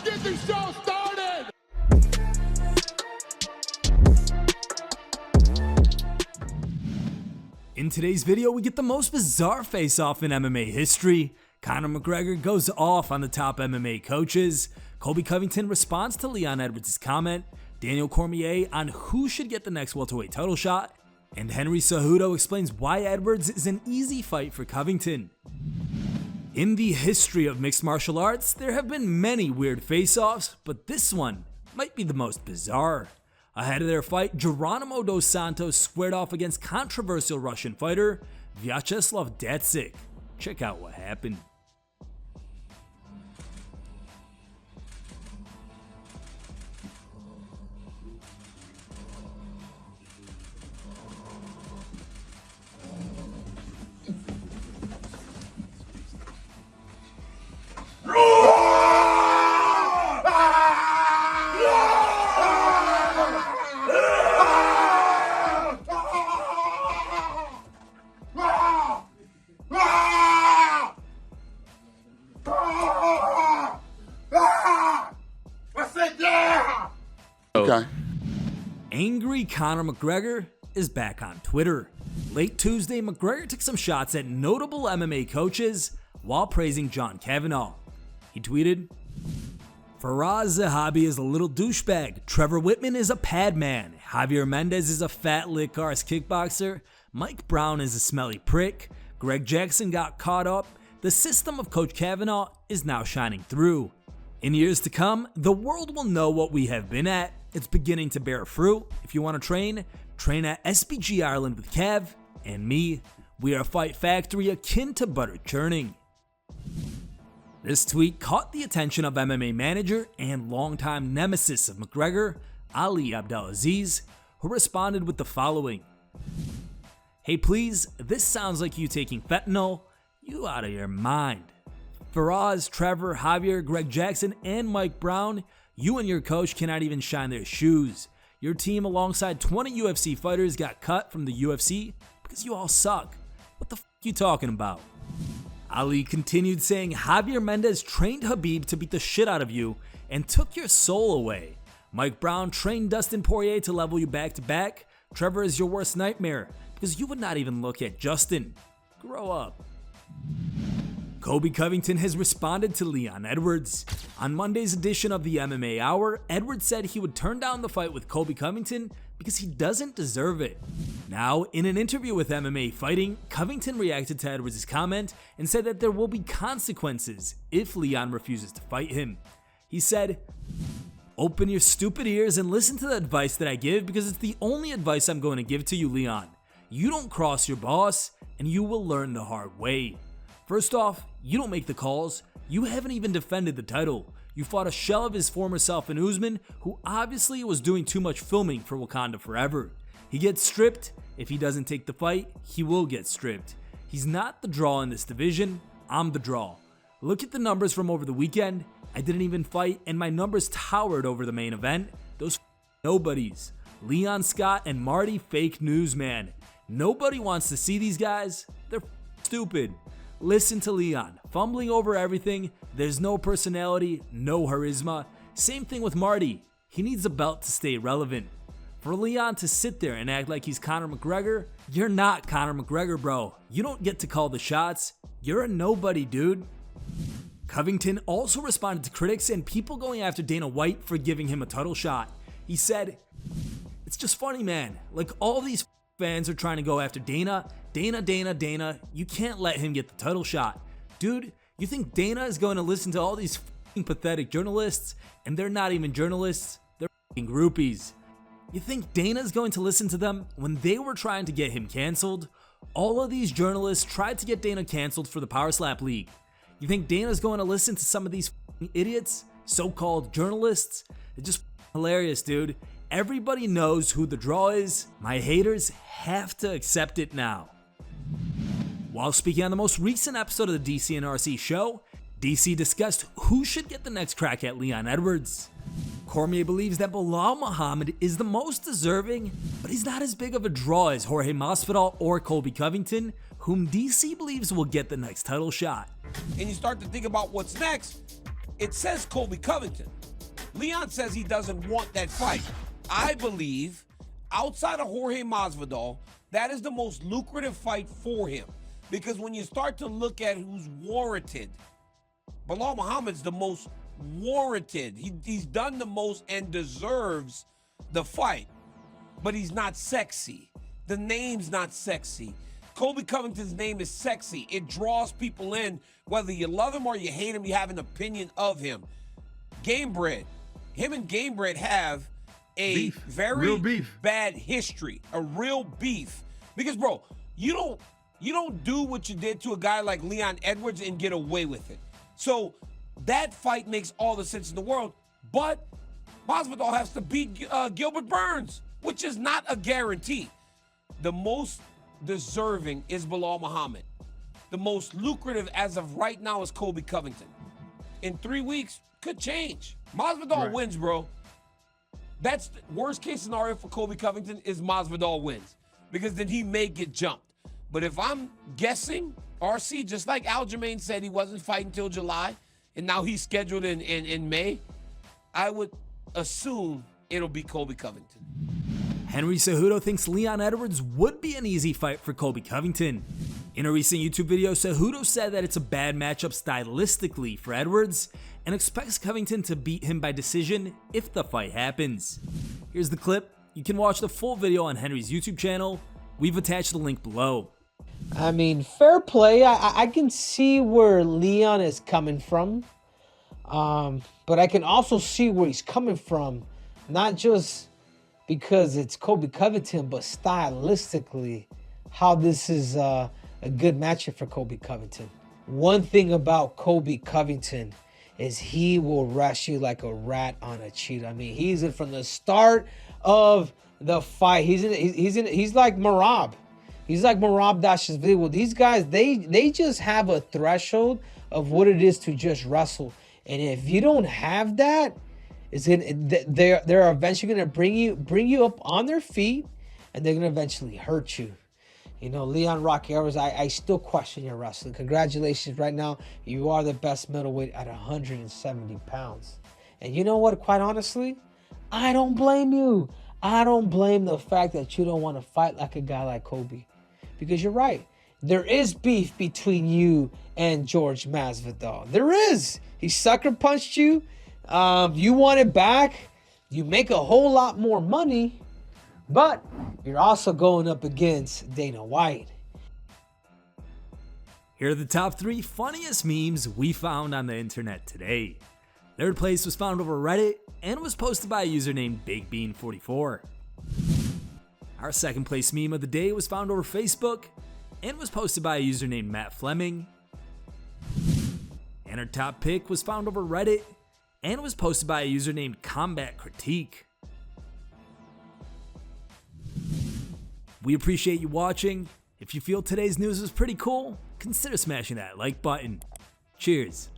get this show started! In today's video, we get the most bizarre face-off in MMA history. Conor McGregor goes off on the top MMA coaches. Colby Covington responds to Leon Edwards' comment. Daniel Cormier on who should get the next welterweight title shot. And Henry Cejudo explains why Edwards is an easy fight for Covington. In the history of mixed martial arts, there have been many weird face-offs, but this one might be the most bizarre. Ahead of their fight, Geronimo dos Santos squared off against controversial Russian fighter Vyacheslav Datsik. Check out what happened. Okay. Angry Conor McGregor is back on Twitter. Late Tuesday, McGregor took some shots at notable MMA coaches while praising John Kavanagh. He tweeted, "Faraz Zahabi is a little douchebag. Trevor Whitman is a pad man. Javier Mendez is a fat lick arse kickboxer. Mike Brown is a smelly prick. Greg Jackson got caught up. The system of Coach Kavanagh is now shining through. In years to come, the world will know what we have been at. It's beginning to bear fruit. If you want to train at SBG Ireland with Cav and me. We are a fight factory akin to butter churning." This tweet caught the attention of MMA manager and longtime nemesis of McGregor, Ali Abdelaziz, who responded with the following. "Hey please, this sounds like you taking fentanyl. You out of your mind. Faraz, Trevor, Javier, Greg Jackson, and Mike Brown, you and your coach cannot even shine their shoes. Your team alongside 20 UFC fighters got cut from the UFC because you all suck. What the f you talking about?" Ali continued saying Javier Mendez trained Khabib to beat the shit out of you and took your soul away. Mike Brown trained Dustin Poirier to level you back to back. Trevor is your worst nightmare because you would not even look at Justin. Grow up. Colby Covington has responded to Leon Edwards. On Monday's edition of the MMA Hour, Edwards said he would turn down the fight with Colby Covington because he doesn't deserve it. Now, in an interview with MMA Fighting, Covington reacted to Edwards' comment and said that there will be consequences if Leon refuses to fight him. He said, "Open your stupid ears and listen to the advice that I give because it's the only advice I'm going to give to you, Leon. You don't cross your boss and you will learn the hard way. First off, you don't make the calls. You haven't even defended the title. You fought a shell of his former self in Usman, who obviously was doing too much filming for Wakanda Forever. He gets stripped. If he doesn't take the fight, he will get stripped. He's not the draw in this division. I'm the draw. Look at the numbers from over the weekend. I didn't even fight and my numbers towered over the main event. Those nobodies. Leon Scott and Marty fake news, man. Nobody wants to see these guys. They're stupid. Listen to Leon, fumbling over everything. There's no personality, no charisma. Same thing with Marty. He needs a belt to stay relevant. For Leon to sit there and act like he's Conor McGregor, you're not Conor McGregor, bro. You don't get to call the shots. You're a nobody, dude." Covington also responded to critics and people going after Dana White for giving him a title shot. He said, "It's just funny, man. Like all these fans are trying to go after Dana. Dana. You can't let him get the title shot. Dude, you think Dana is going to listen to all these pathetic journalists? And they're not even journalists. They're groupies. You think Dana's going to listen to them when they were trying to get him canceled? All of these journalists tried to get Dana canceled for the Power Slap League. You think Dana's going to listen to some of these idiots, so-called journalists? It's just hilarious, dude. Everybody knows who the draw is. My haters have to accept it now." While speaking on the most recent episode of the DC and RC show, DC discussed who should get the next crack at Leon Edwards. Cormier believes that Bilal Muhammad is the most deserving, but he's not as big of a draw as Jorge Masvidal or Colby Covington, whom DC believes will get the next title shot. And you start to think about what's next, it says Colby Covington. Leon says he doesn't want that fight. I believe, outside of Jorge Masvidal, that is the most lucrative fight for him. Because when you start to look at who's warranted, Belal Muhammad's the most warranted. He's done the most and deserves the fight. But he's not sexy. The name's not sexy. Colby Covington's name is sexy. It draws people in. Whether you love him or you hate him, you have an opinion of him. Gamebred. Him and Gamebred have a very bad history. A real beef. Because, bro, you don't do what you did to a guy like Leon Edwards and get away with it. So that fight makes all the sense in the world. But Masvidal has to beat Gilbert Burns, which is not a guarantee. The most deserving is Belal Muhammad. The most lucrative as of right now is Colby Covington. In 3 weeks, could change. Masvidal wins, bro. That's the worst case scenario for Colby Covington is Masvidal wins, because then he may get jumped. But if I'm guessing, RC, just like Aljamain said he wasn't fighting till July, and now he's scheduled in May, I would assume it'll be Colby Covington. Henry Cejudo thinks Leon Edwards would be an easy fight for Colby Covington. In a recent YouTube video, Cejudo said that it's a bad matchup stylistically for Edwards and expects Covington to beat him by decision if the fight happens. Here's the clip. You can watch the full video on Henry's YouTube channel. We've attached the link below. I mean, fair play. I can see where Leon is coming from. But I can also see where he's coming from, not just because it's Colby Covington, but stylistically, how this is a good matchup for Colby Covington. One thing about Colby Covington is he will rush you like a rat on a cheetah. I mean, he's in from the start of the fight. He's like Marab. He's like Marab Dashishvili. These guys, they just have a threshold of what it is to just wrestle. And if you don't have that, they're eventually gonna bring you up on their feet, and they're gonna eventually hurt you. You know, Leon Rocky Edwards, I still question your wrestling. Congratulations, right now you are the best middleweight at 170 pounds. And you know what? Quite honestly, I don't blame you. I don't blame the fact that you don't want to fight like a guy like Colby, because you're right. There is beef between you and George Masvidal. There is. He sucker punched you. You want it back. You make a whole lot more money, but you're also going up against Dana White. Here are the top 3 funniest memes we found on the internet today. Third place was found over Reddit and was posted by a user named BigBean44. Our second place meme of the day was found over Facebook and was posted by a user named Matt Fleming. And our top pick was found over Reddit and was posted by a user named Combat Critique. We appreciate you watching. If you feel today's news was pretty cool, consider smashing that like button. Cheers.